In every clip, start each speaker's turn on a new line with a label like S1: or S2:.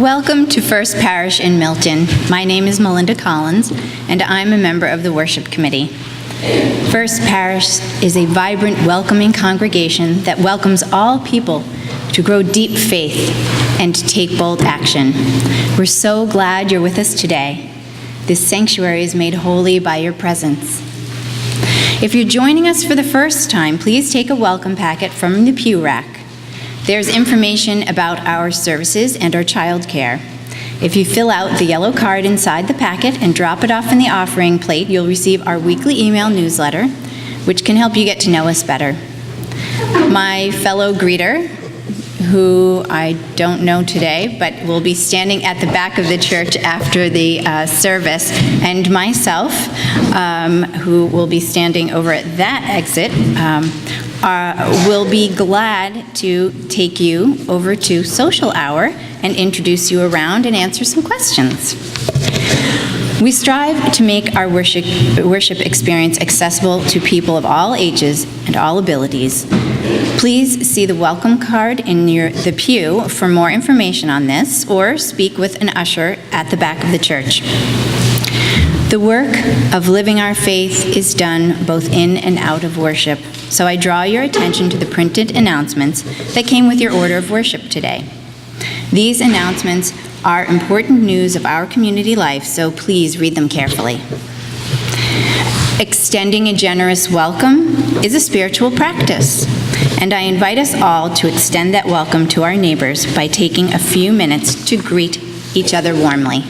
S1: Welcome to First Parish in Milton. My name is Melinda Collins, and I'm a member of the Worship Committee. First Parish is a vibrant, welcoming congregation that welcomes all people to grow deep faith and to take bold action. We're so glad you're with us today. This sanctuary is made holy by your presence. If you're joining us for the first time, please take a welcome packet from the pew rack. There's information about our services and our child care. If you fill out the yellow card inside the packet and drop it off in the offering plate, you'll receive our weekly email newsletter, which can help you get to know us better. My fellow greeter, who I don't know today, but will be standing at the back of the church after the service, and myself, who will be standing over at that exit, will be glad to take you over to social hour and introduce you around and answer some questions. We strive to make our worship experience accessible to people of all ages and all abilities. Please see the welcome card in the pew for more information on this, or speak with an usher at the back of the church. The work of living our faith is done both in and out of worship, so I draw your attention to the printed announcements that came with your order of worship today. These announcements are important news of our community life, so please read them carefully. Extending a generous welcome is a spiritual practice, and I invite us all to extend that welcome to our neighbors by taking a few minutes to greet each other warmly.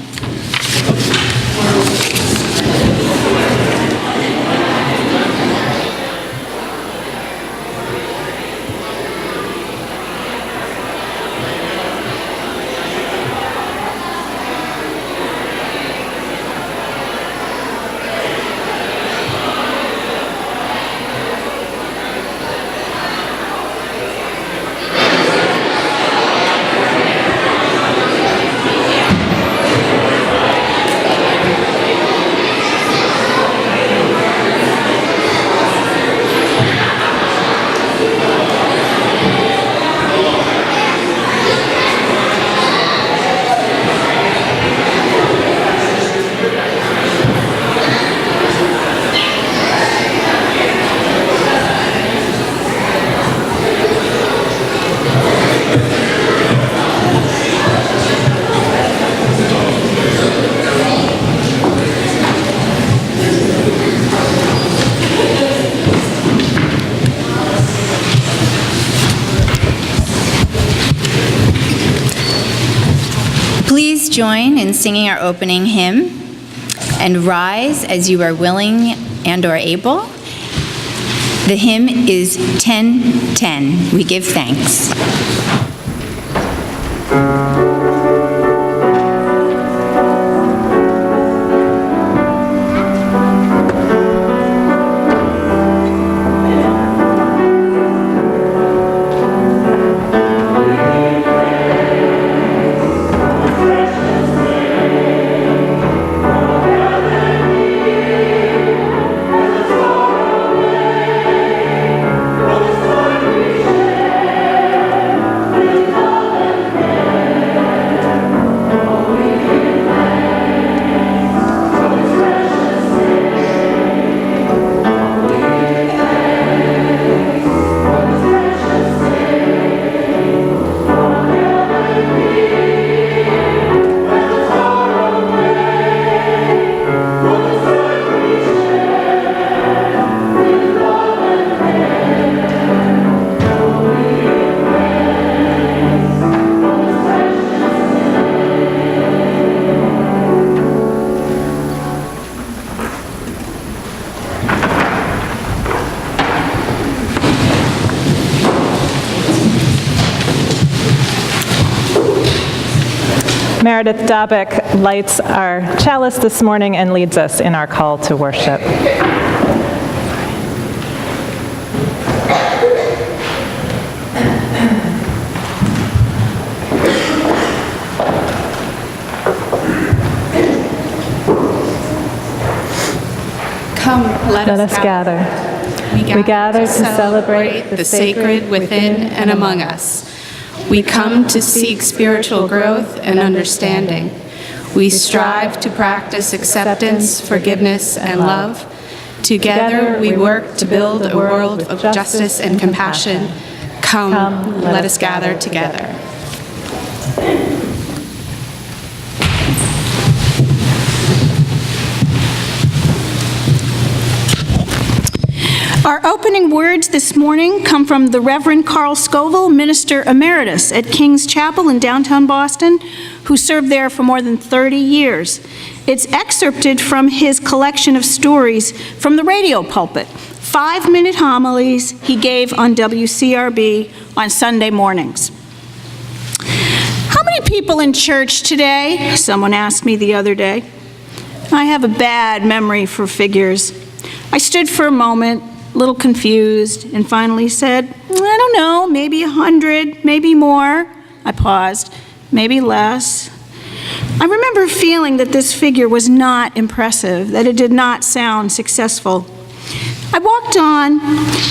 S1: Please join in singing our opening hymn, and rise as you are willing and or able. The hymn is 10:10. We give thanks.
S2: Meredith Dabick lights our chalice this morning and leads us in our call to worship.
S3: Come, let us gather. We gather to celebrate the sacred within and among us. We come to seek spiritual growth and understanding. We strive to practice acceptance, forgiveness, and love. Together, we work to build a world of justice and compassion. Come, let us gather together.
S4: Our opening words this morning come from the Reverend Carl Scoville, Minister Emeritus at King's Chapel in downtown Boston, who served there for more than 30 years. It's excerpted from his collection of stories from the radio pulpit, 5-minute homilies he gave on WCRB on Sunday mornings. How many people in church today? Someone asked me the other day. I have a bad memory for figures. I stood for a moment, a little confused, and finally said, I don't know, maybe 100, maybe more. I paused, maybe less. I remember feeling that this figure was not impressive, that it did not sound successful. I walked on,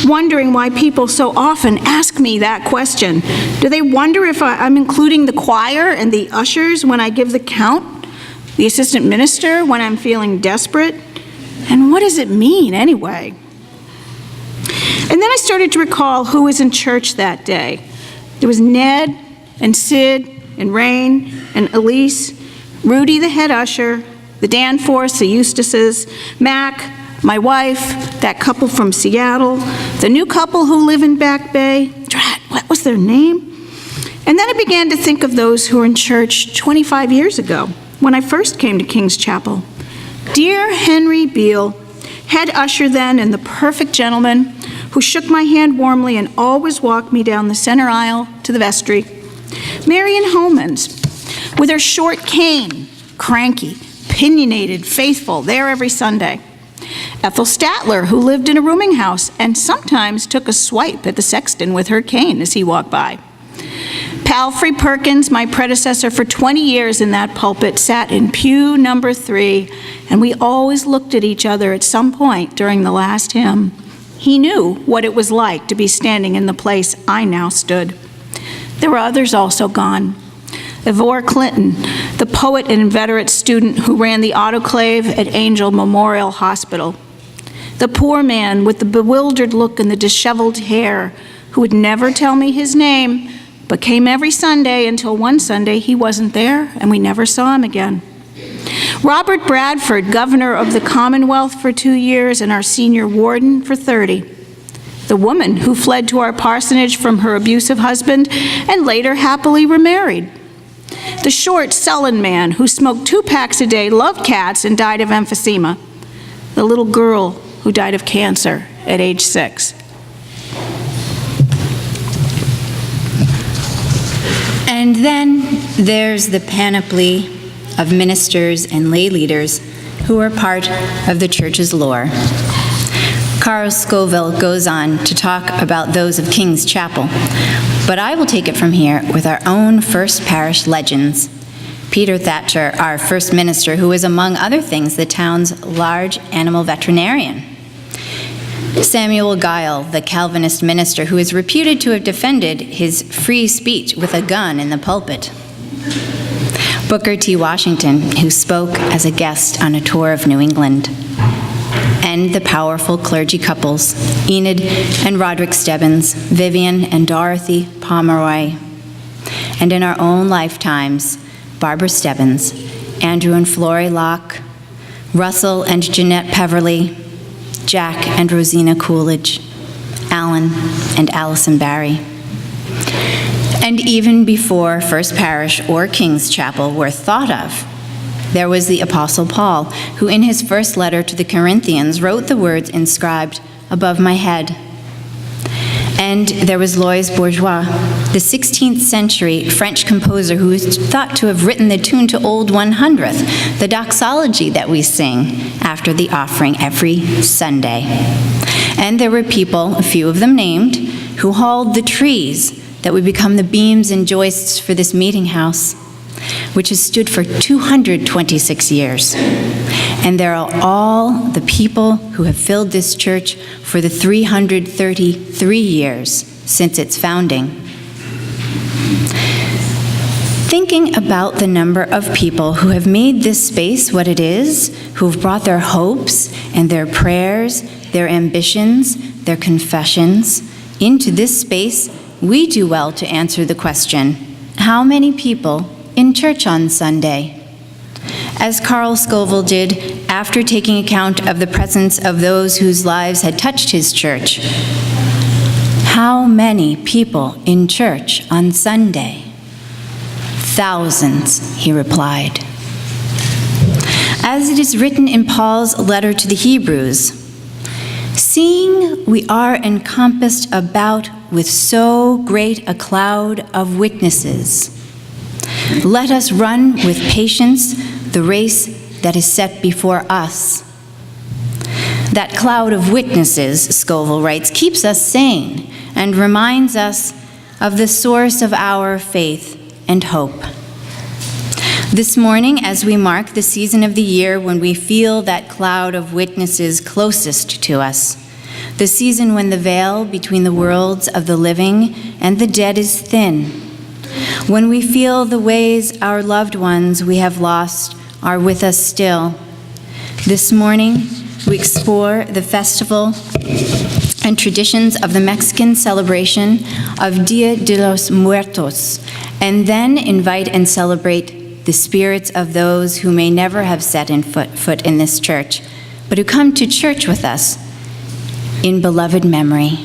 S4: wondering why people so often ask me that question. Do they wonder if I'm including the choir and the ushers when I give the count? The assistant minister when I'm desperate? And what does it mean anyway? And then I started to recall who was in church that day. There was Ned and Sid and Rain and Elise, Rudy the head usher, the Danforths, the Eustaces, Mac, my wife, that couple from Seattle, the new couple who live in Back Bay. Drat, what was their name? And then I began to think of those who were in church 25 years ago when I first came to King's Chapel. Dear Henry Beale, head usher then and the perfect gentleman who shook my hand warmly and always walked me down the center aisle to the vestry. Marion Homans, with her short cane, cranky, opinionated, faithful, there every Sunday. Ethel Statler, who lived in a rooming house and sometimes took a swipe at the sexton with her cane as he walked by. Palfrey Perkins, my predecessor for 20 years in that pulpit, sat in pew number 3, and we always looked at each other at some point during the last hymn. He knew what it was like to be standing in the place I now stood. There were others also gone. Ivor Clinton, the poet and inveterate student who ran the autoclave at Angel Memorial Hospital. The poor man with the bewildered look and the disheveled hair who would never tell me his name, but came every Sunday until one Sunday he wasn't there and we never saw him again. Robert Bradford, governor of the Commonwealth for 2 years and our senior warden for 30. The woman who fled to our parsonage from her abusive husband and later happily remarried. The short, sullen man who smoked 2 packs a day, loved cats, and died of emphysema. The little girl who died of cancer at age 6.
S1: And then there's the panoply of ministers and lay leaders who are part of the church's lore. Carl Scoville goes on to talk about those of King's Chapel, but I will take it from here with our own first parish legends. Peter Thatcher, our first minister, who is, among other things, the town's large animal veterinarian. Samuel Guile, the Calvinist minister, who is reputed to have defended his free speech with a gun in the pulpit. Booker T. Washington, who spoke as a guest on a tour of New England. And the powerful clergy couples, Enid and Roderick Stebbins, Vivian and Dorothy Pomeroy. And in our own lifetimes, Barbara Stebbins, Andrew and Flory Locke, Russell and Jeanette Peverly, Jack and Rosina Coolidge, Alan and Allison Barry. And even before First Parish or King's Chapel were thought of, there was the Apostle Paul, who in his first letter to the Corinthians wrote the words inscribed above my head. And there was Louis Bourgeois, the 16th century French composer who is thought to have written the tune to Old 100th, the doxology that we sing after the offering every Sunday. And there were people, a few of them named, who hauled the trees that would become the beams and joists for this meeting house, which has stood for 226 years. And there are all the people who have filled this church for the 333 years since its founding. Thinking about the number of people who have made this space what it is, who have brought their hopes and their prayers, their ambitions, their confessions into this space, we do well to answer the question, how many people in church on Sunday? As Carl Scoville did after taking account of the presence of those whose lives had touched his church. How many people in church on Sunday? Thousands, he replied. As it is written in Paul's letter to the Hebrews, seeing we are encompassed about with so great a cloud of witnesses, let us run with patience the race that is set before us. That cloud of witnesses, Scoville writes, keeps us sane and reminds us of the source of our faith and hope. This morning, as we mark the season of the year when we feel that cloud of witnesses closest to us, the season when the veil between the worlds of the living and the dead is thin, when we feel the ways our loved ones we have lost are with us still, this morning we explore the festival and traditions of the Mexican celebration of Dia de los Muertos, and then invite and celebrate the spirits of those who may never have set foot in this church, but who come to church with us in beloved memory.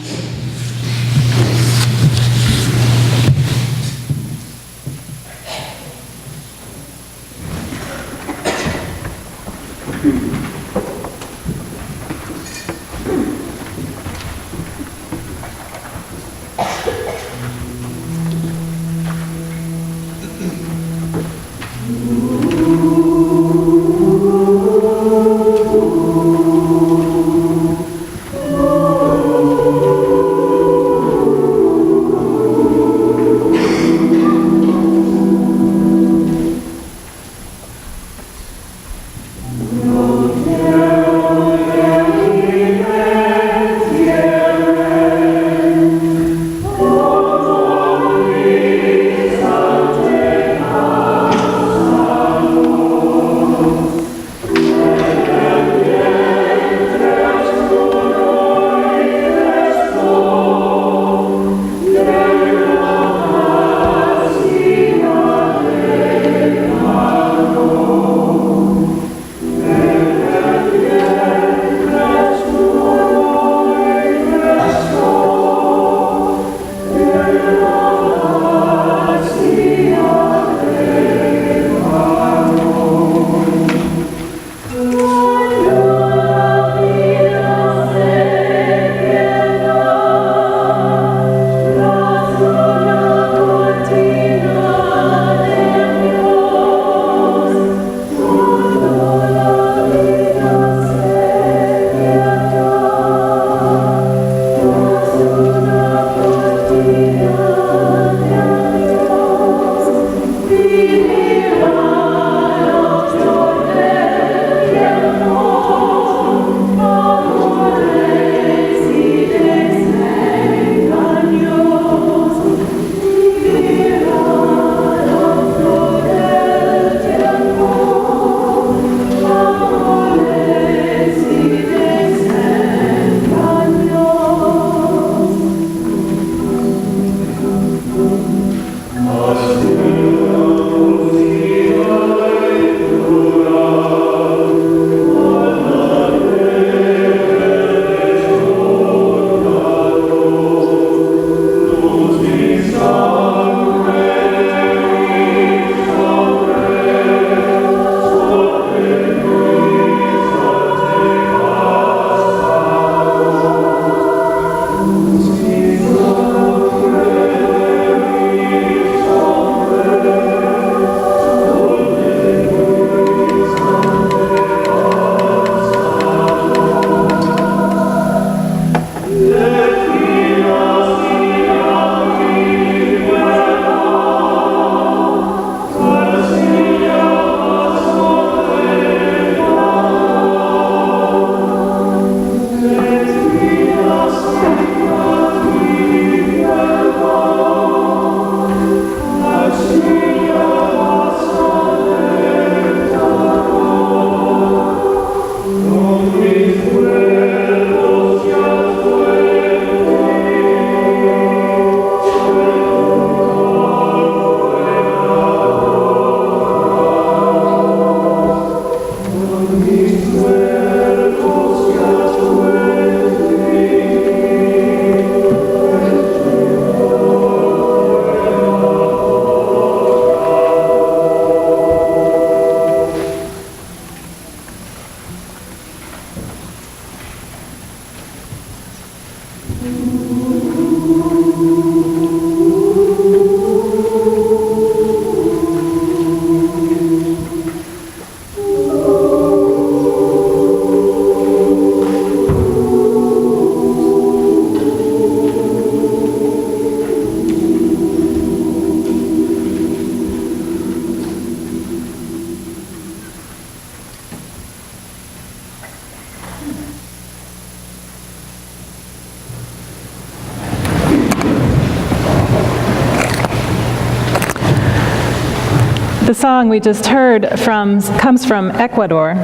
S2: The song we just heard comes from Ecuador,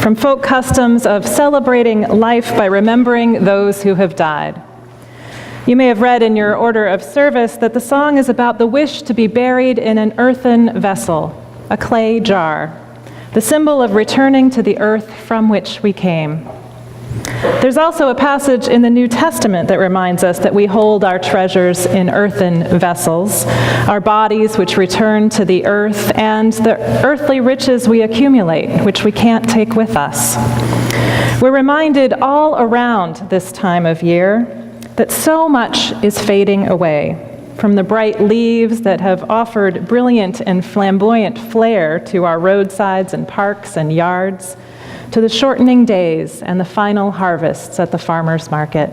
S2: from folk customs of celebrating life by remembering those who have died. You may have read in your order of service that the song is about the wish to be buried in an earthen vessel, a clay jar, the symbol of returning to the earth from which we came. There's also a passage in the New Testament that reminds us that we hold our treasures in earthen vessels, our bodies which return to the earth, and the earthly riches we accumulate, which we can't take with us. We're reminded all around this time of year that so much is fading away, from the bright leaves that have offered brilliant and flamboyant flair to our roadsides and parks and yards, to the shortening days and the final harvests at the farmer's market.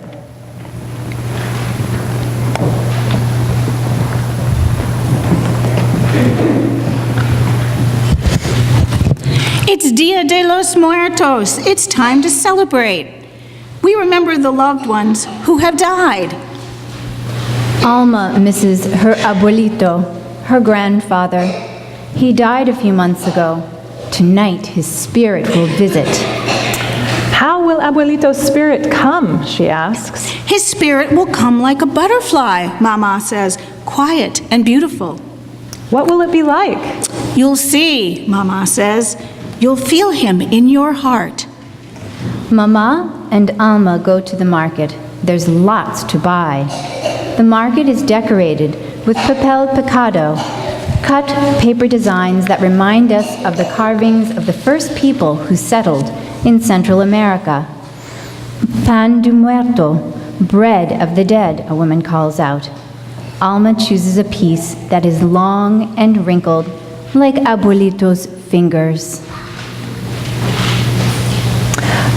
S4: It's Dia de los Muertos. It's time to celebrate. We remember the loved ones who have died.
S1: Alma misses her abuelito, her grandfather. He died a few months ago. Tonight, his spirit will visit.
S2: How will Abuelito's spirit come, she asks.
S4: His spirit will come like a butterfly, Mama says, quiet and beautiful.
S2: What will it be like?
S4: You'll see, Mama says. You'll feel him in your heart.
S1: Mama and Alma go to the market. There's lots to buy. The market is decorated with papel picado, cut paper designs that remind us of the carvings of the first people who settled in Central America. Pan de muerto, bread of the dead, a woman calls out. Alma chooses a piece that is long and wrinkled, like Abuelito's fingers.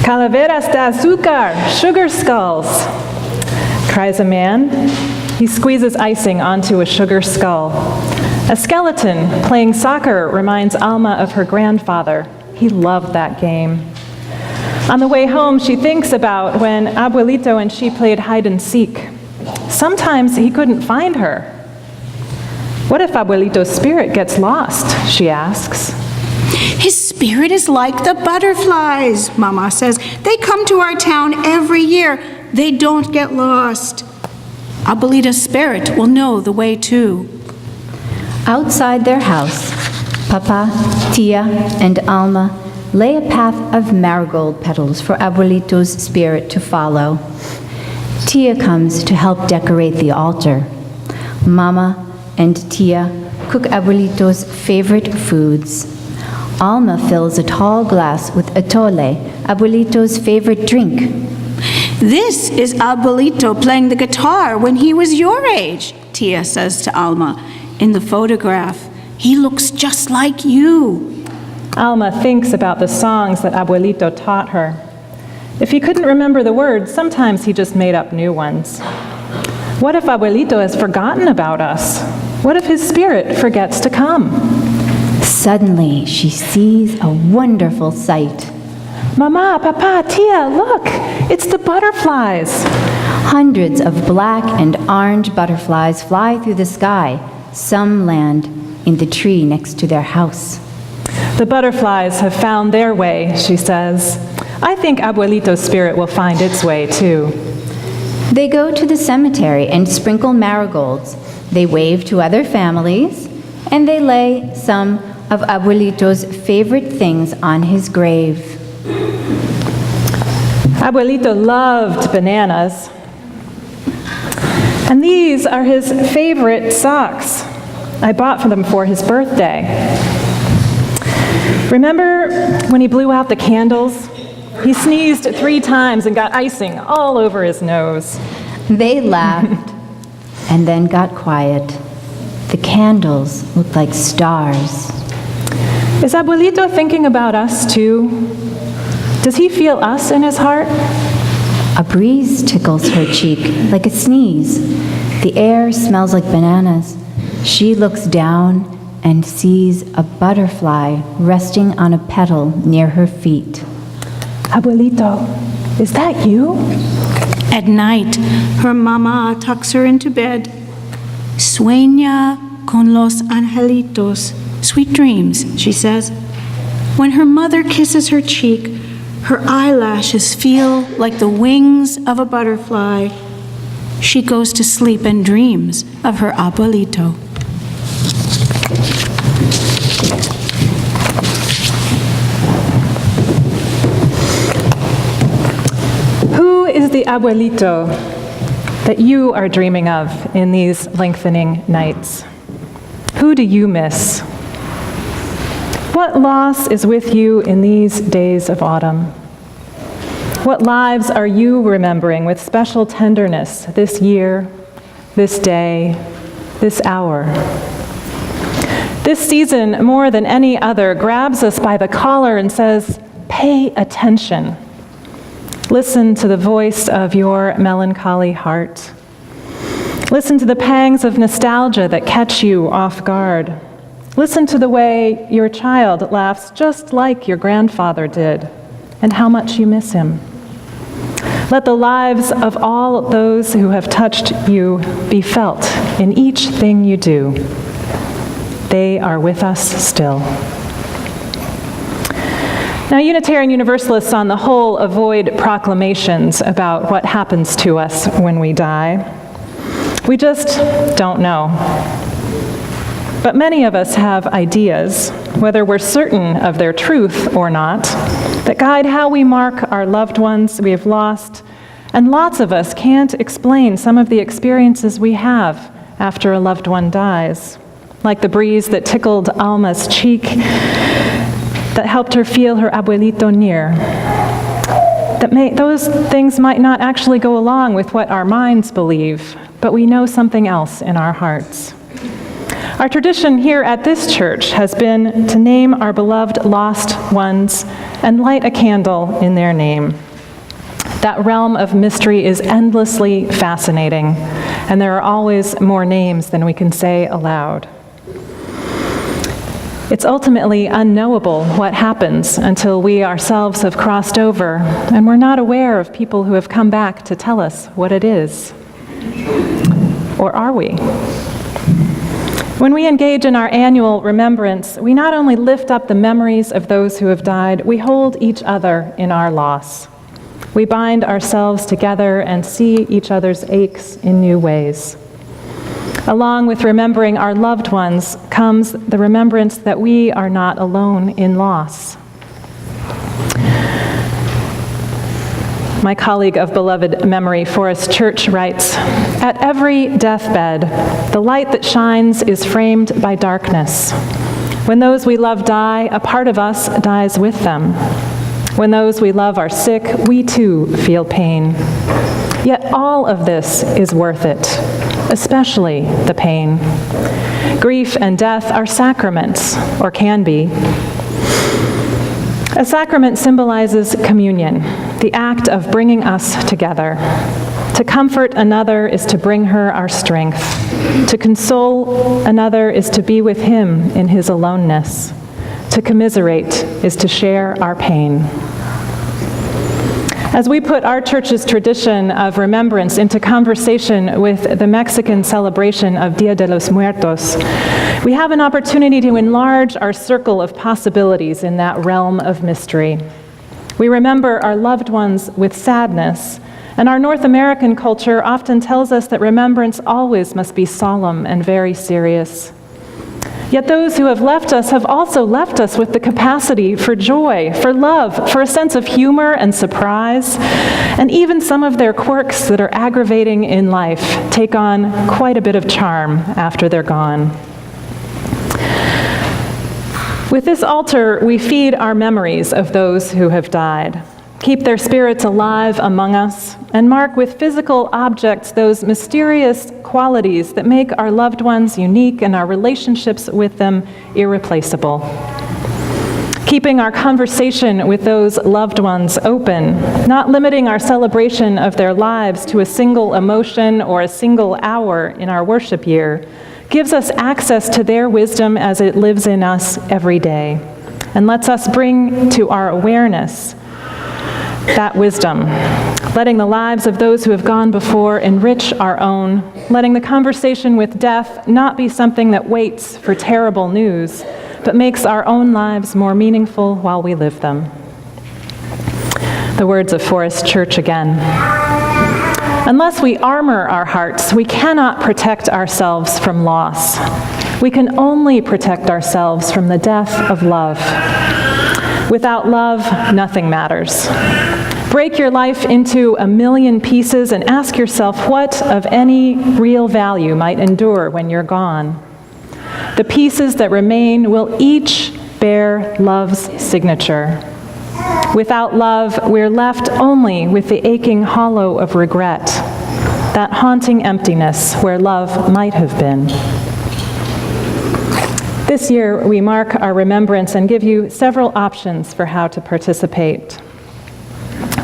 S2: Calaveras de azúcar, sugar skulls, cries a man. He squeezes icing onto a sugar skull. A skeleton playing soccer reminds Alma of her grandfather. He loved that game. On the way home, she thinks about when Abuelito and she played hide and seek. Sometimes he couldn't find her. What if Abuelito's spirit gets lost, she asks.
S4: His spirit is like the butterflies, Mama says. They come to our town every year. They don't get lost. Abuelito's spirit will know the way too.
S1: Outside their house, Papa, Tia, and Alma lay a path of marigold petals for Abuelito's spirit to follow. Tia comes to help decorate the altar. Mama and Tia cook Abuelito's favorite foods. Alma fills a tall glass with atole, Abuelito's favorite drink.
S4: This is Abuelito playing the guitar when he was your age, Tia says to Alma. In the photograph, he looks just like you.
S2: Alma thinks about the songs that Abuelito taught her. If he couldn't remember the words, sometimes he just made up new ones. What if Abuelito has forgotten about us? What if his spirit forgets to come?
S1: Suddenly, she sees a wonderful sight.
S2: Mama, Papa, Tia, look! It's the butterflies!
S1: Hundreds of black and orange butterflies fly through the sky. Some land in the tree next to their house.
S2: The butterflies have found their way, she says. I think Abuelito's spirit will find its way, too.
S1: They go to the cemetery and sprinkle marigolds. They wave to other families, and they lay some of Abuelito's favorite things on his grave.
S2: Abuelito loved bananas. And these are his favorite socks. I bought them for his birthday. Remember when he blew out the candles? He sneezed 3 times and got icing all over his nose.
S1: They laughed and then got quiet. The candles looked like stars.
S2: Is Abuelito thinking about us too? Does he feel us in his heart?
S1: A breeze tickles her cheek like a sneeze. The air smells like bananas. She looks down and sees a butterfly resting on a petal near her feet.
S2: Abuelito, is that you?
S4: At night, her mama tucks her into bed. Sueña con los angelitos, Sweet dreams, she says. When her mother kisses her cheek, her eyelashes feel like the wings of a butterfly. She goes to sleep and dreams of her abuelito.
S2: Who is the abuelito that you are dreaming of in these lengthening nights? Who do you miss? What loss is with you in these days of autumn? What lives are you remembering with special tenderness this year, this day, this hour? This season, more than any other, grabs us by the collar and says, pay attention. Listen to the voice of your melancholy heart. Listen to the pangs of nostalgia that catch you off guard. Listen to the way your child laughs just like your grandfather did, and how much you miss him. Let the lives of all those who have touched you be felt in each thing you do. They are with us still. Now, Unitarian Universalists on the whole avoid proclamations about what happens to us when we die. We just don't know. But many of us have ideas, whether we're certain of their truth or not, that guide how we mark our loved ones we have lost, and lots of us can't explain some of the experiences we have after a loved one dies, like the breeze that tickled Alma's cheek, that helped her feel her abuelito near. Those things might not actually go along with what our minds believe, but we know something else in our hearts. Our tradition here at this church has been to name our beloved lost ones and light a candle in their name. That realm of mystery is endlessly fascinating, and there are always more names than we can say aloud. It's ultimately unknowable what happens until we ourselves have crossed over, and we're not aware of people who have come back to tell us what it is. Or are we? When we engage in our annual remembrance, we not only lift up the memories of those who have died, we hold each other in our loss. We bind ourselves together and see each other's aches in new ways. Along with remembering our loved ones comes the remembrance that we are not alone in loss. My colleague of beloved memory, Forrest Church, writes, "At every deathbed, the light that shines is framed by darkness. When those we love die, a part of us dies with them. When those we love are sick, we too feel pain. Yet all of this is worth it, especially the pain. Grief and death are sacraments, or can be. A sacrament symbolizes communion, the act of bringing us together. To comfort another is to bring her our strength. To console another is to be with him in his aloneness. To commiserate is to share our pain." As we put our church's tradition of remembrance into conversation with the Mexican celebration of Dia de los Muertos, we have an opportunity to enlarge our circle of possibilities in that realm of mystery. We remember our loved ones with sadness, and our North American culture often tells us that remembrance always must be solemn and very serious. Yet those who have left us have also left us with the capacity for joy, for love, for a sense of humor and surprise, and even some of their quirks that are aggravating in life take on quite a bit of charm after they're gone. With this altar, we feed our memories of those who have died, keep their spirits alive among us, and mark with physical objects those mysterious qualities that make our loved ones unique and our relationships with them irreplaceable. Keeping our conversation with those loved ones open, not limiting our celebration of their lives to a single emotion or a single hour in our worship year, gives us access to their wisdom as it lives in us every day, and lets us bring to our awareness that wisdom, letting the lives of those who have gone before enrich our own, letting the conversation with death not be something that waits for terrible news, but makes our own lives more meaningful while we live them. The words of Forest Church again. Unless we armor our hearts, we cannot protect ourselves from loss. We can only protect ourselves from the death of love. Without love, nothing matters. Break your life into a million pieces and ask yourself what of any real value might endure when you're gone. The pieces that remain will each bear love's signature. Without love, we're left only with the aching hollow of regret, that haunting emptiness where love might have been. This year, we mark our remembrance and give you several options for how to participate.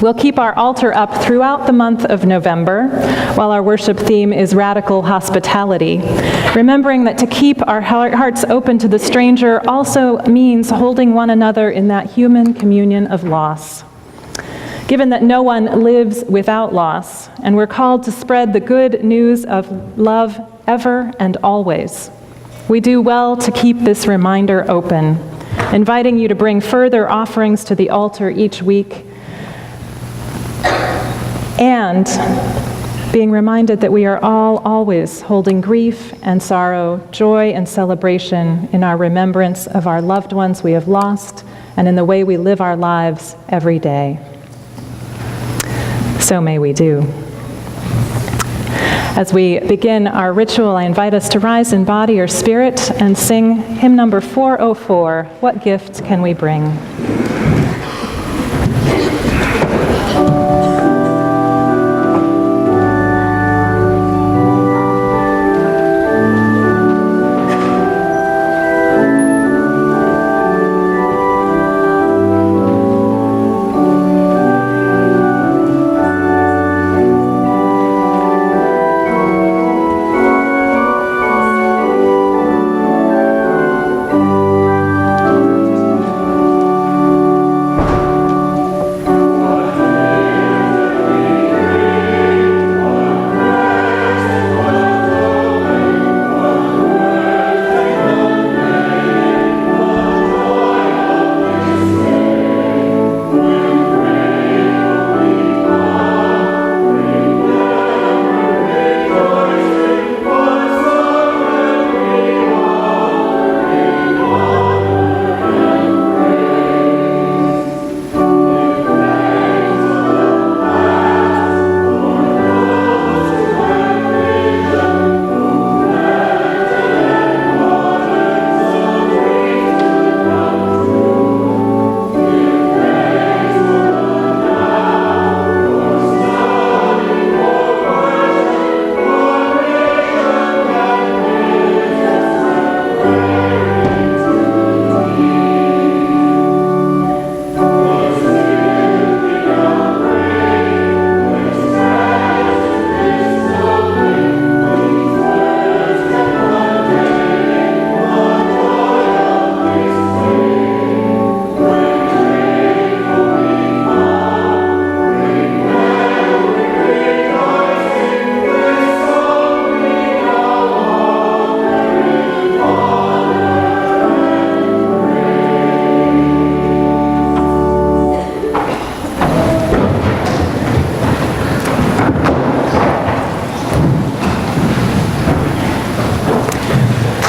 S2: We'll keep our altar up throughout the month of November, while our worship theme is Radical Hospitality, remembering that to keep our hearts open to the stranger also means holding one another in that human communion of loss. Given that no one lives without loss, and we're called to spread the good news of love ever and always, we do well to keep this reminder open, inviting you to bring further offerings to the altar each week, and being reminded that we are all always holding grief and sorrow, joy and celebration in our remembrance of our loved ones we have lost and in the way we live our lives every day. So may we do. As we begin our ritual, I invite us to rise in body or spirit and sing hymn number 404, What Gift Can We Bring?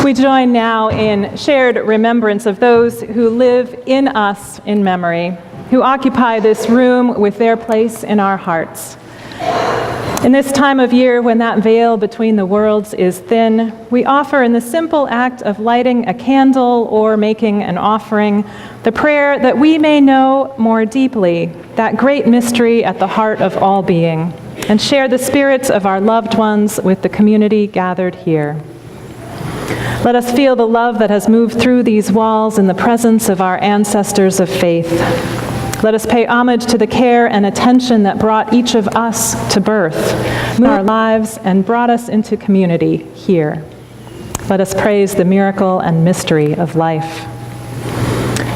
S2: We join now in shared remembrance of those who live in us in memory, who occupy this room with their place in our hearts. In this time of year when that veil between the worlds is thin, we offer in the simple act of lighting a candle or making an offering the prayer that we may know more deeply that great mystery at the heart of all being and share the spirits of our loved ones with the community gathered here. Let us feel the love that has moved through these walls in the presence of our ancestors of faith. Let us pay homage to the care and attention that brought each of us to birth, moved our lives, and brought us into community here. Let us praise the miracle and mystery of life.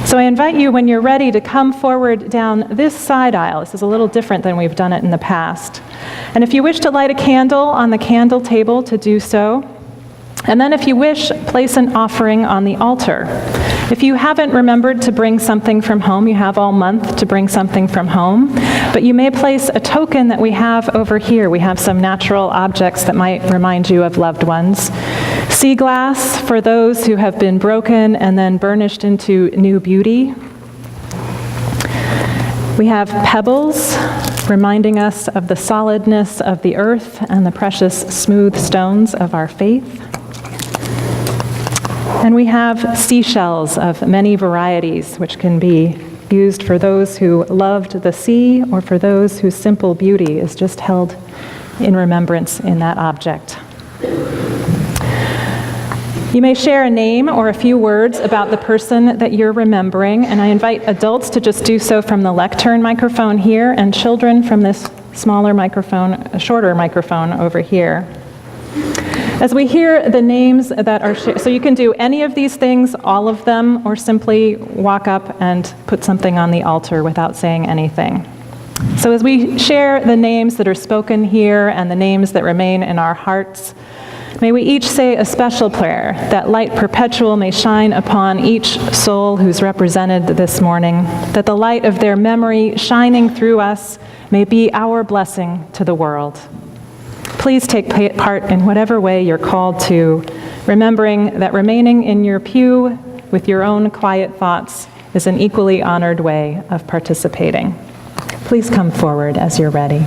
S2: So I invite you, when you're ready, to come forward down this side aisle. This is a little different than we've done it in the past. And if you wish to light a candle on the candle table, to do so. And then if you wish, place an offering on the altar. If you haven't remembered to bring something from home, you have all month to bring something from home, but you may place a token that we have over here. We have some natural objects that might remind you of loved ones. Sea glass for those who have been broken and then burnished into new beauty. We have pebbles, reminding us of the solidness of the earth and the precious smooth stones of our faith. And we have seashells of many varieties, which can be used for those who loved the sea or for those whose simple beauty is just held in remembrance in that object. You may share a name or a few words about the person that you're remembering, and I invite adults to just do so from the lectern microphone here, and children from this smaller microphone, a shorter microphone over here. As we hear the names that are shared, so you can do any of these things, all of them, or simply walk up and put something on the altar without saying anything. So as we share the names that are spoken here and the names that remain in our hearts, may we each say a special prayer that light perpetual may shine upon each soul who's represented this morning, that the light of their memory shining through us may be our blessing to the world. Please take part in whatever way you're called to, remembering that remaining in your pew with your own quiet thoughts is an equally honored way of participating. Please come forward as you're ready.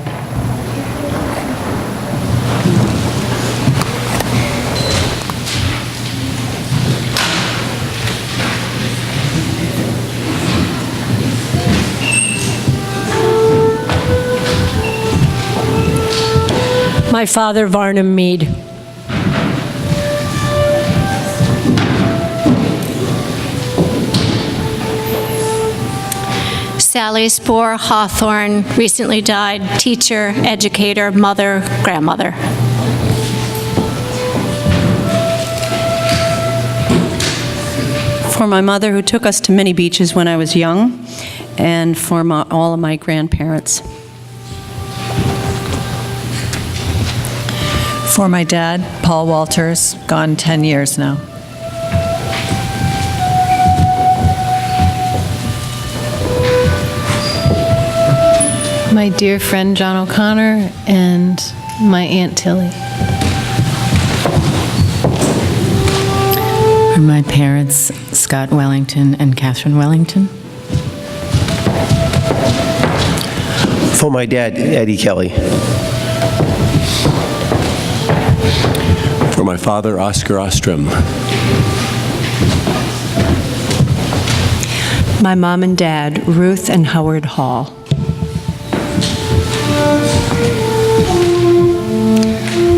S5: My father, Varnum Mead.
S6: Sally Spohr Hawthorne, recently died, teacher, educator, mother, grandmother.
S7: For my mother, who took us to many beaches when I was young, and for all of my grandparents.
S8: For my dad, Paul Walters, gone 10 years now.
S9: My dear friend John O'Connor and my Aunt Tilly.
S10: For my parents, Scott Wellington and Catherine Wellington.
S11: For my dad, Eddie Kelly.
S12: For my father, Oscar Ostrom.
S13: My mom and dad, Ruth and Howard Hall.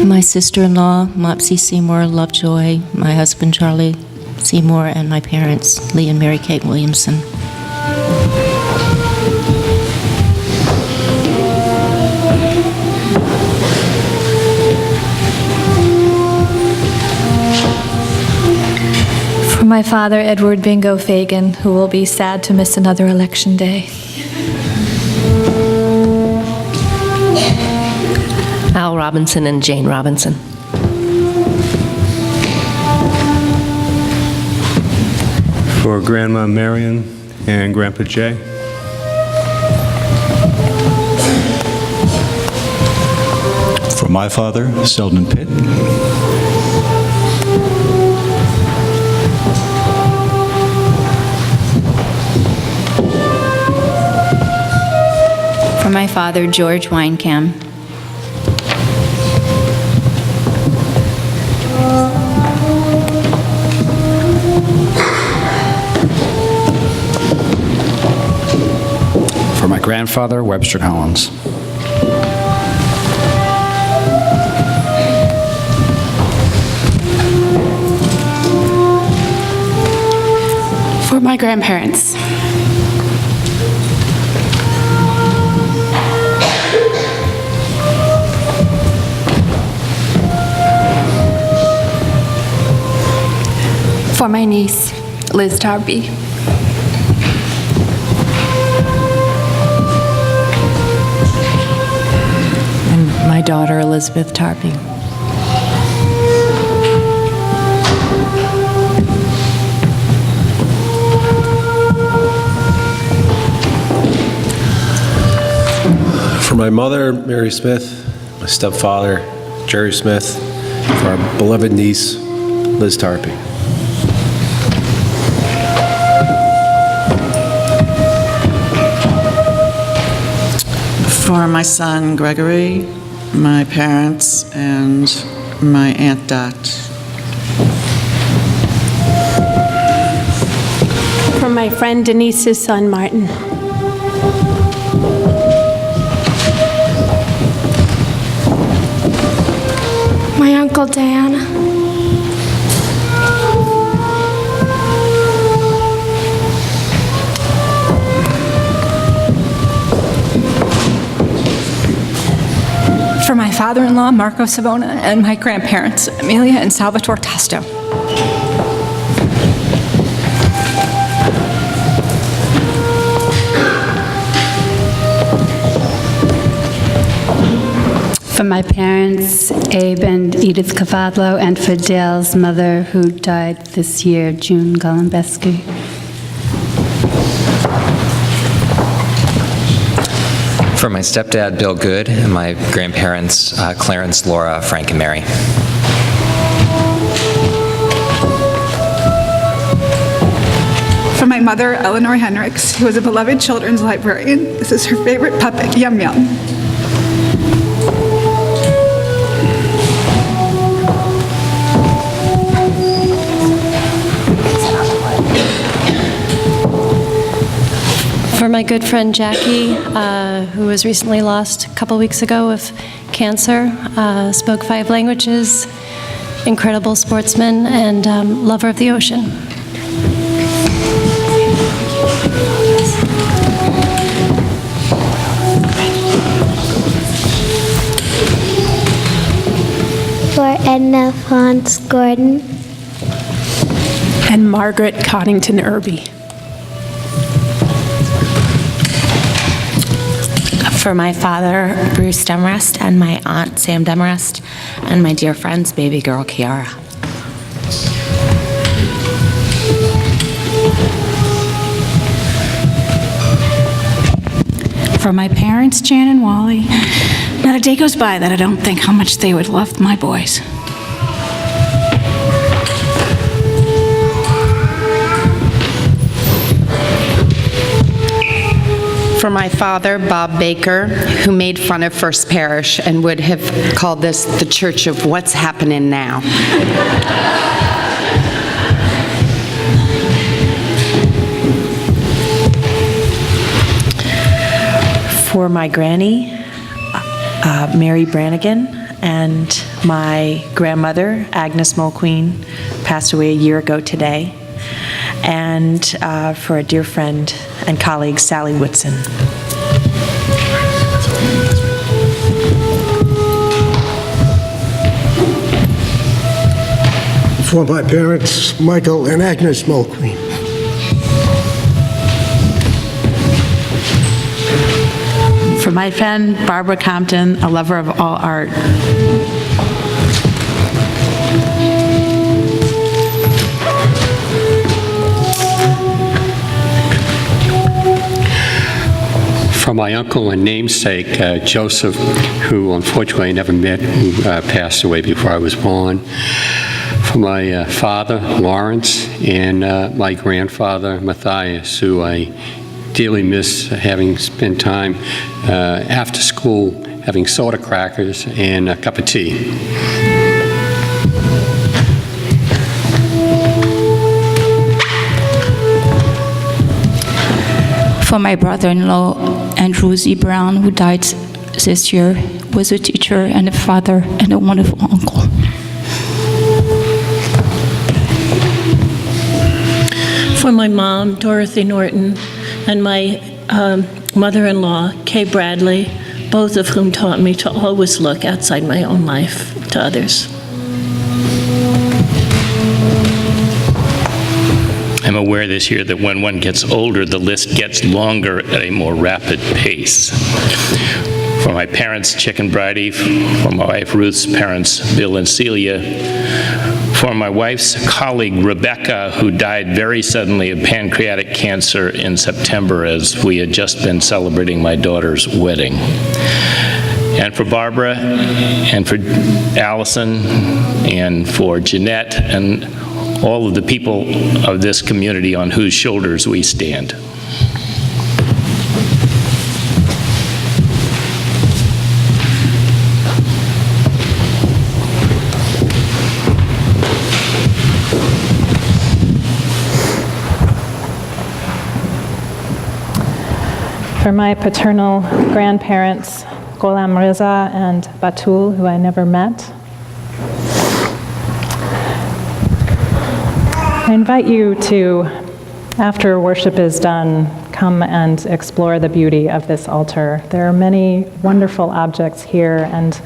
S14: My sister-in-law, Mopsy Seymour Lovejoy, my husband, Charlie Seymour, and my parents, Lee and Mary Kate Williamson.
S15: For my father, Edward Bingo Fagan, who will be sad to miss another election day.
S16: Al Robinson and Jane Robinson.
S17: For Grandma Marion and Grandpa Jay.
S18: For my father, Selden Pitt.
S1: For my father, George Weinkamp.
S19: For my grandfather, Webster Collins.
S3: For my grandparents.
S20: For my niece, Liz Tarby.
S13: And my daughter, Elizabeth Tarby.
S11: For my mother, Mary Smith, my stepfather, Jerry Smith, for our beloved niece, Liz Tarpey.
S21: For my son, Gregory, my parents, and my Aunt Dot.
S22: For my friend Denise's son, Martin.
S20: My Uncle Dan.
S23: For my father-in-law, Marco Savona, and my grandparents, Amelia and Salvatore Tasto.
S24: For my parents, Abe and Edith Cavadlo, and for Dale's mother, who died this year, June Golembeski.
S25: For my stepdad, Bill Good, and my grandparents, Clarence, Laura, Frank, and Mary.
S23: For my mother, Eleanor Hendricks, who was a beloved children's librarian. This is her favorite puppet, Yum Yum.
S26: For my good friend Jackie, who was recently lost a couple weeks ago with cancer, spoke 5 languages, incredible sportsman, and lover of the ocean.
S20: For Edna Fons Gordon.
S22: And Margaret Coddington Irby.
S27: For my father, Bruce Demarest, and my aunt, Sam Demarest, and my dear friends, baby girl, Kiara.
S4: For my parents, Jan and Wally, not a day goes by that I don't think how much they would love my boys.
S28: For my father, Bob Baker, who made fun of First Parish and would have called this the church of what's happening now.
S29: For my granny, Mary Brannigan, and my grandmother, Agnes Mulqueen, passed away a year ago today. And for a dear friend and colleague, Sally Whitson.
S30: For my parents, Michael and Agnes Mulqueen.
S31: For my friend, Barbara Compton, a lover of all art.
S17: For my uncle and namesake, Joseph, who unfortunately I never met, who passed away before I was born. For my father, Lawrence, and my grandfather, Matthias, who I dearly miss having spent time after school having soda crackers and a cup of tea.
S32: For my brother-in-law, Andrew Z. Brown, who died this year, was a teacher and a father and a wonderful uncle.
S33: For my mom, Dorothy Norton, and my mother-in-law, Kay Bradley, both of whom taught me to always look outside my own life to others.
S34: I'm aware this year that when one gets older, the list gets longer at a more rapid pace. For my parents, Chick and Bridie. For my wife, Ruth's parents, Bill and Celia. For my wife's colleague, Rebecca, who died very suddenly of pancreatic cancer in September as we had just been celebrating my daughter's wedding. And for Barbara, and for Allison, and for Jeanette, and all of the people of this community on whose shoulders we stand.
S1: For my paternal grandparents, Gholam Reza and Batul, who I never met. I invite you to, after worship is done, come and explore the beauty of this altar. There are many wonderful objects here, and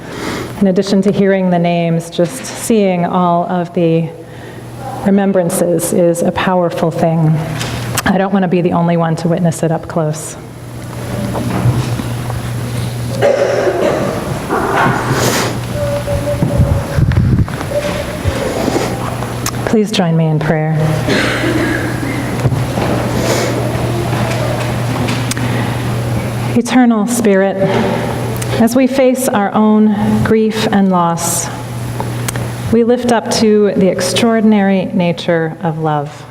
S1: in addition to hearing the names, just seeing all of the remembrances is a powerful thing. I don't want to be the only one to witness it up close. Please join me in prayer. Eternal Spirit, as we face our own grief and loss, we lift up to the extraordinary nature of love.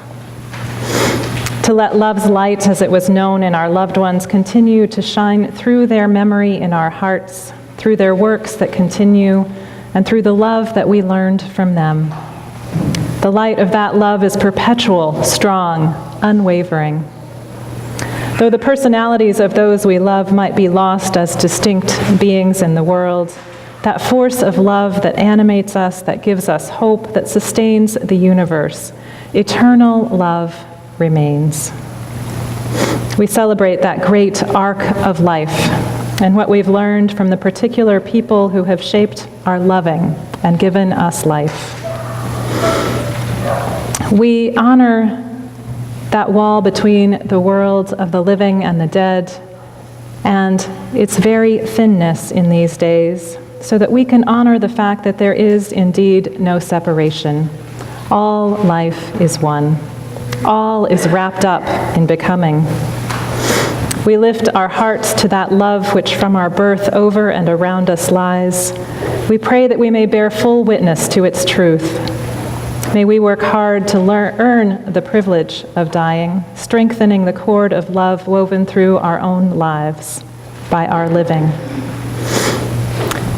S1: To let love's light, as it was known in our loved ones, continue to shine through their memory in our hearts, through their works that continue, and through the love that we learned from them. The light of that love is perpetual, strong, unwavering. Though the personalities of those we love might be lost as distinct beings in the world, that force of love that animates us, that gives us hope, that sustains the universe, eternal love remains. We celebrate that great arc of life and what we've learned from the particular people who have shaped our loving and given us life. We honor that wall between the world of the living and the dead and its very thinness in these days, so that we can honor the fact that there is indeed no separation. All life is one. All is wrapped up in becoming. We lift our hearts to that love which from our birth over and around us lies. We pray that we may bear full witness to its truth. May we work hard to earn the privilege of dying, strengthening the cord of love woven through our own lives by our living.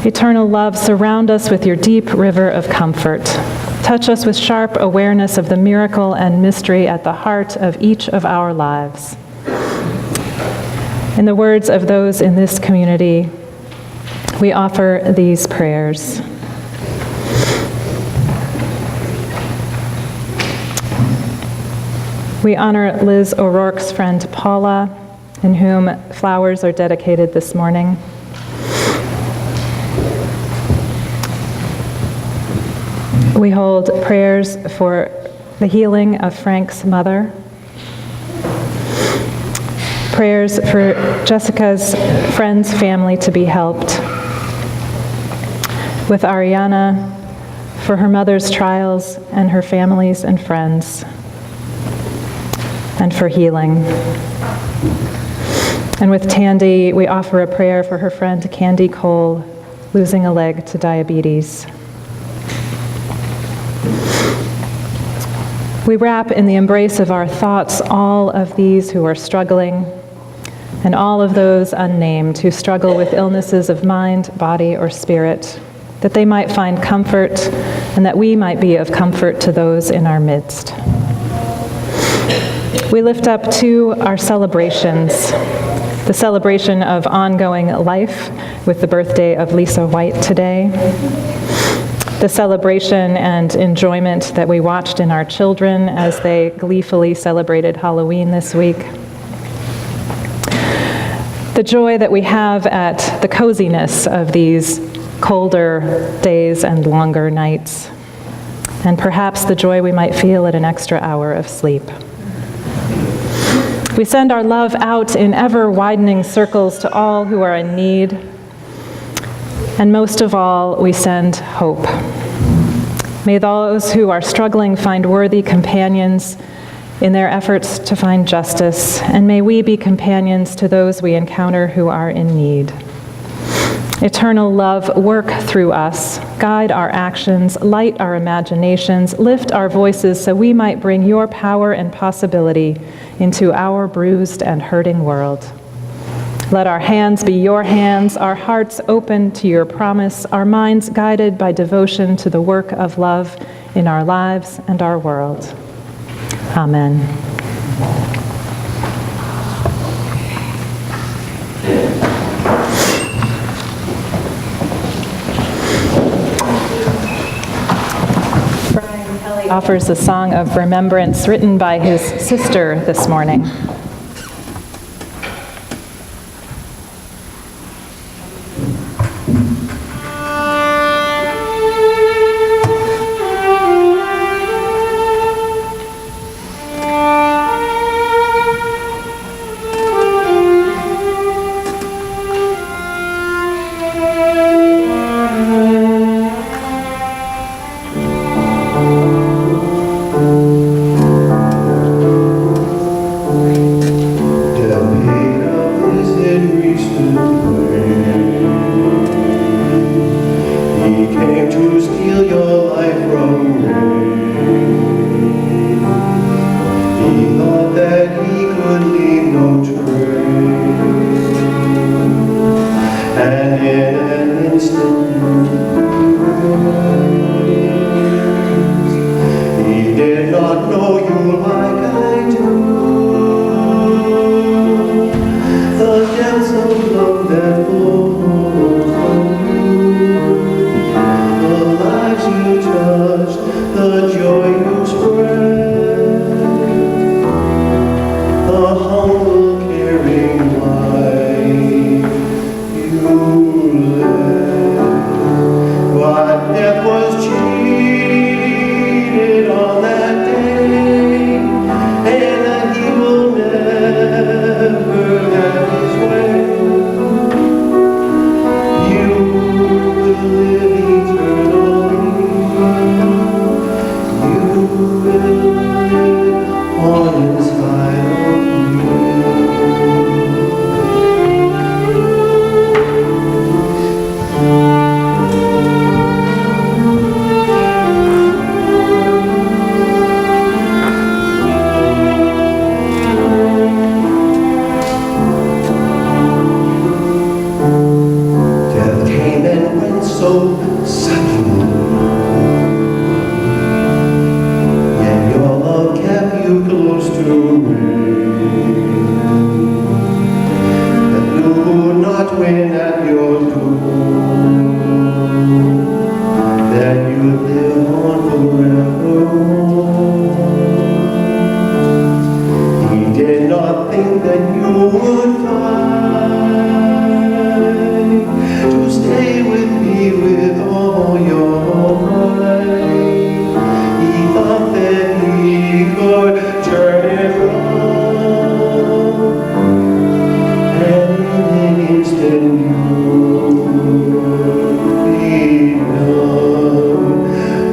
S1: Eternal love, surround us with your deep river of comfort. Touch us with sharp awareness of the miracle and mystery at the heart of each of our lives. In the words of those in this community, we offer these prayers. We honor Liz O'Rourke's friend Paula, in whom flowers are dedicated this morning. We hold prayers for the healing of Frank's mother, prayers for Jessica's friend's family to be helped, with Ariana for her mother's trials and her families and friends, and for healing. And with Tandy, we offer a prayer for her friend Candy Cole, losing a leg to diabetes. We wrap in the embrace of our thoughts all of these who are struggling, and all of those unnamed who struggle with illnesses of mind, body, or spirit, that they might find comfort, and that we might be of comfort to those in our midst. We lift up to our celebrations, the celebration of ongoing life with the birthday of Lisa White today, the celebration and enjoyment that we watched in our children as they gleefully celebrated Halloween this week, the joy that we have at the coziness of these colder days and longer nights, and perhaps the joy we might feel at an extra hour of sleep. We send our love out in ever-widening circles to all who are in need, And most of all, we send hope. May those who are struggling find worthy companions in their efforts to find justice, and may we be companions to those we encounter who are in need. Eternal love, work through us, guide our actions, light our imaginations, lift our voices so we might bring your power and possibility into our bruised and hurting world. Let our hands be your hands, our hearts open to your promise, our minds guided by devotion to the work of love in our lives and our world. Amen. Brian Kelly offers a song of remembrance written by his sister this morning.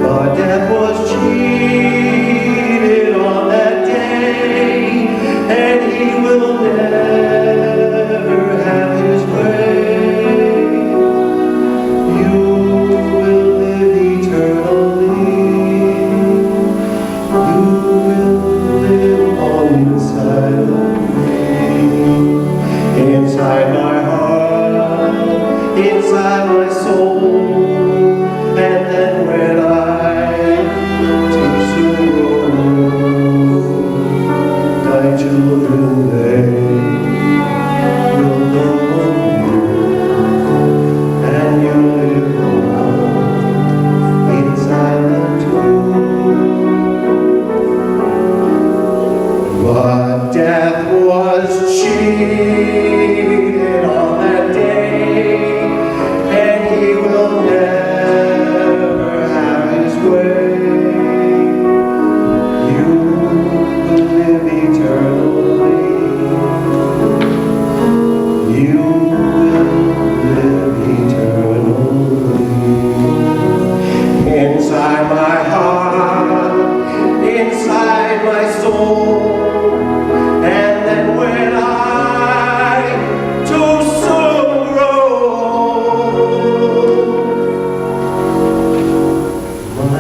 S2: By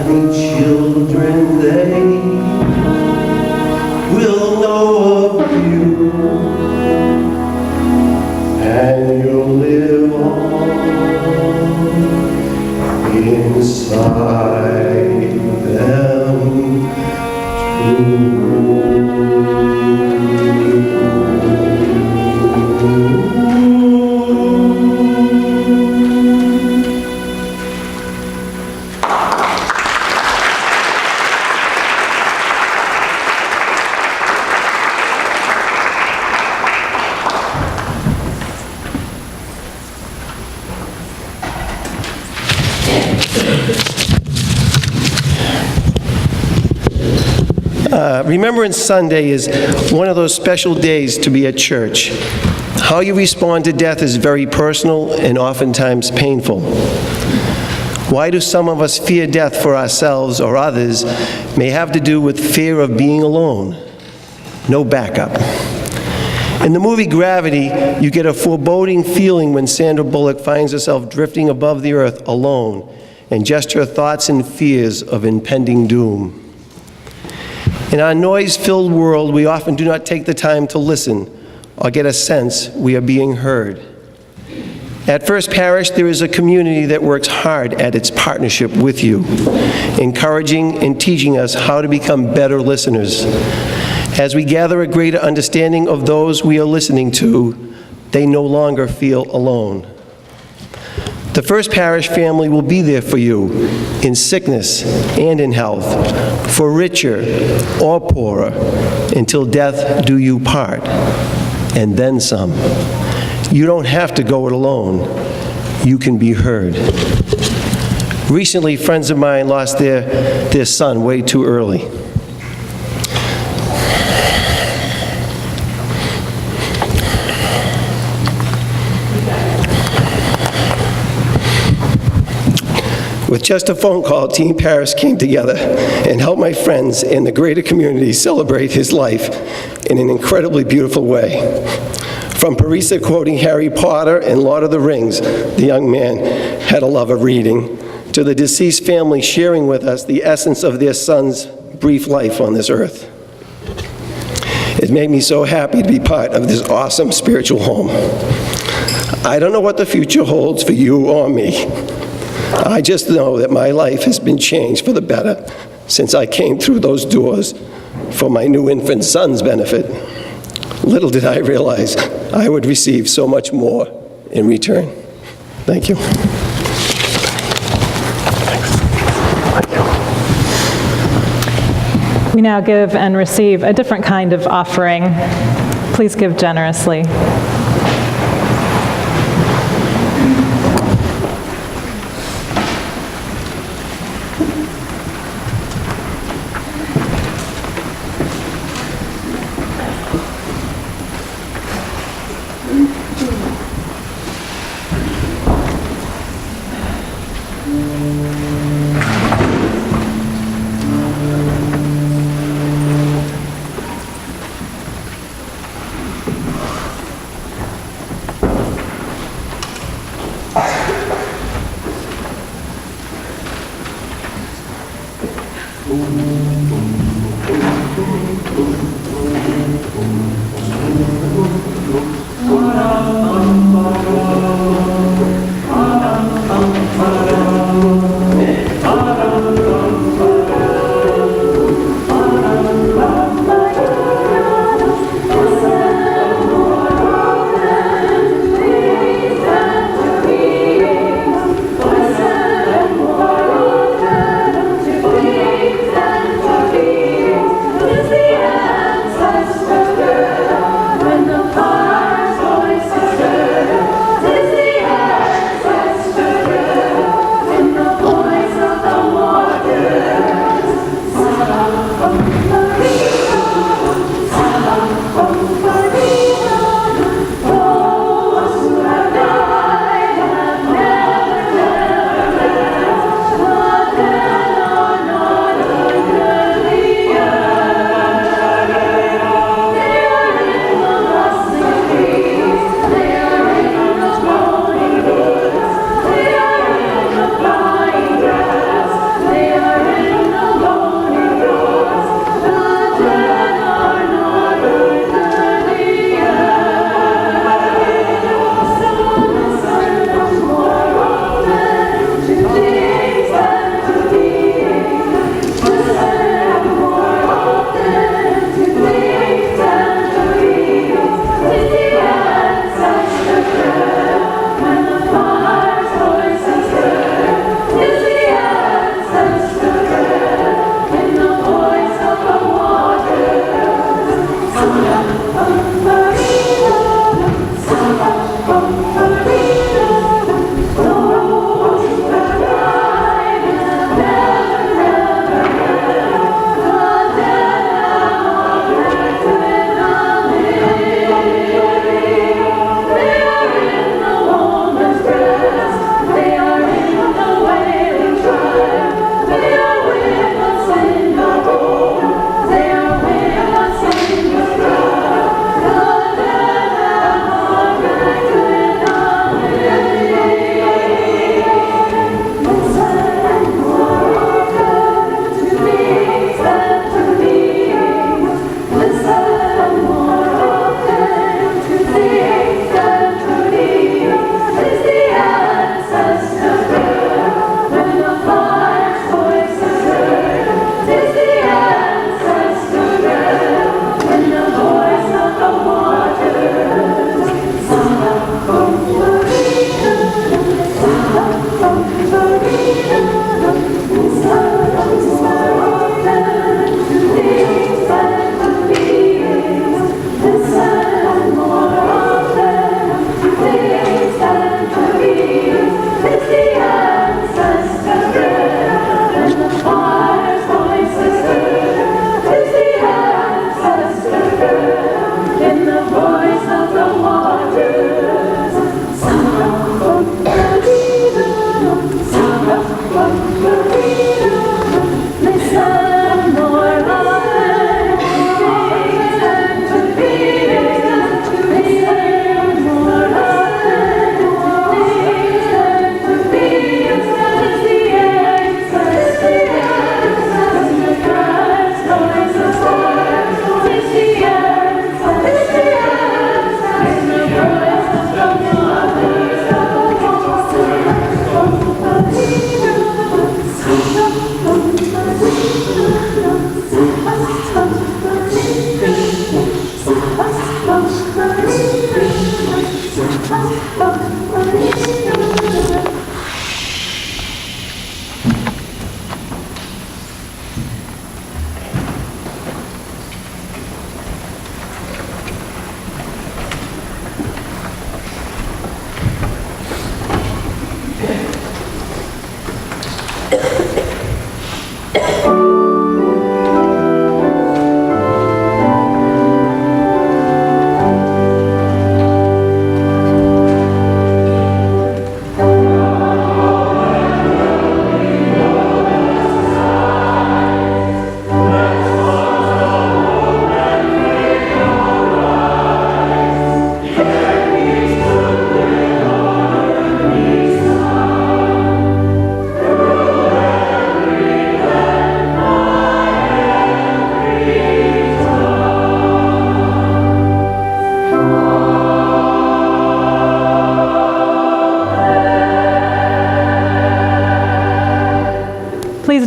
S2: many children they will know of you, and you'll live on inside them too. Remembrance Sunday is one of those special days to be at church. How you respond to death is very personal and oftentimes painful. Why do some of us fear death for ourselves or others may have to do with fear of being alone. No backup. In the movie Gravity, you get a foreboding feeling when Sandra Bullock finds herself drifting above the earth alone and just her thoughts and fears of impending doom. In our noise-filled world, we often do not take the time to listen or get a sense we are being heard. At First Parish, there is a community that works hard at its partnership with you, encouraging and teaching us how to become better listeners. As we gather a greater understanding of those we are listening to, they no longer feel alone. The First Parish family will be there for you in sickness and in health, for richer or poorer, until death do you part, and then some. You don't have to go it alone. You can be heard. Recently, friends of mine lost their son way too early. With just a phone call, Team Parish came together and helped my friends in the greater community celebrate his life in an incredibly beautiful way. From Parisa quoting Harry Potter and Lord of the Rings, the young man had a love of reading, to the deceased family sharing with us the essence of their son's brief life on this earth. It made me so happy to be part of this awesome spiritual home. I don't know what the future holds for you or me. I just know that my life has been changed for the better since I came through those doors for my new infant son's benefit. Little did I realize I would receive so much more in return. Thank you.
S1: We now give and receive a different kind of offering. Please give generously.
S3: When the farmer's voice is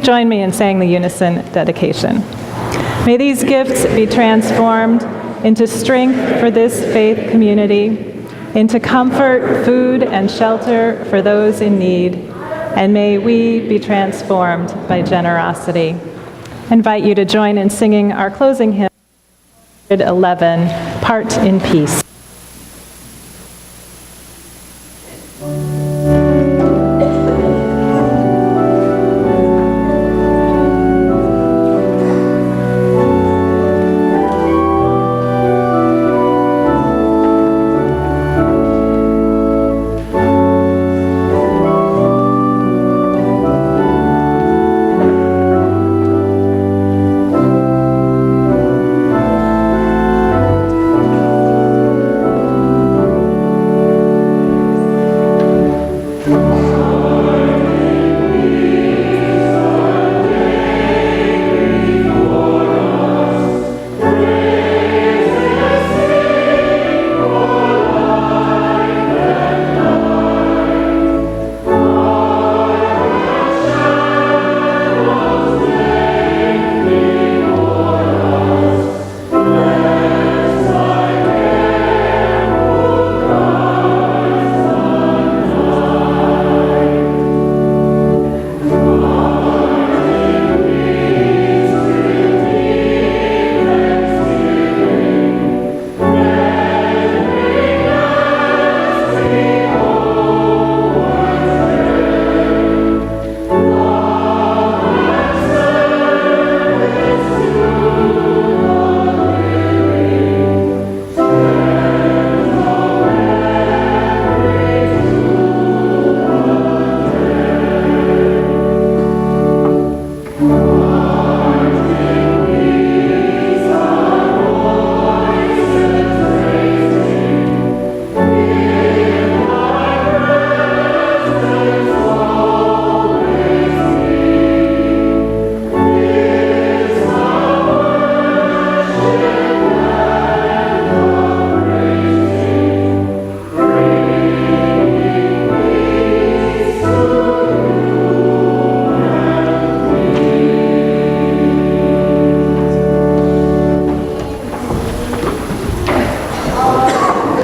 S1: join me in saying the unison dedication. May these gifts be transformed into strength for this faith community, into comfort, food, and shelter for those in need, and may we be transformed by generosity. I invite you to join in singing our closing hymn, 11, Part in Peace.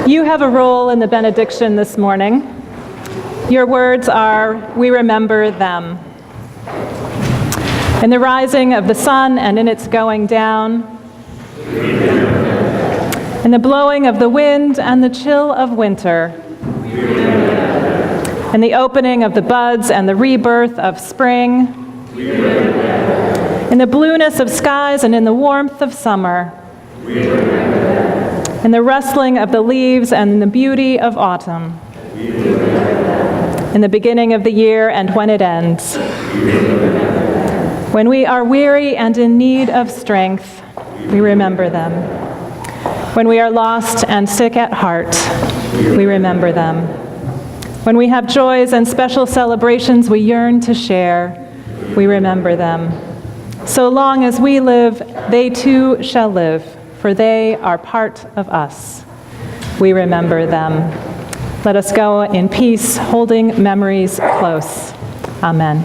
S1: You have a role in the benediction this morning. Your words are, "We remember them." In the rising of the sun and in its going down, in the blowing of the wind and the chill of winter, in the opening of the buds and the rebirth of spring, in the blueness of skies and in the warmth of summer, in the rustling of the leaves and in the beauty of autumn, in the beginning of the year and when it ends, when we are weary and in need of strength, we remember them. When we are lost and sick at heart, we remember them. When we have joys and special celebrations we yearn to share, we remember them. So long as we live, they too shall live, for they are part of us. We remember them. Let us go in peace, holding memories close. Amen.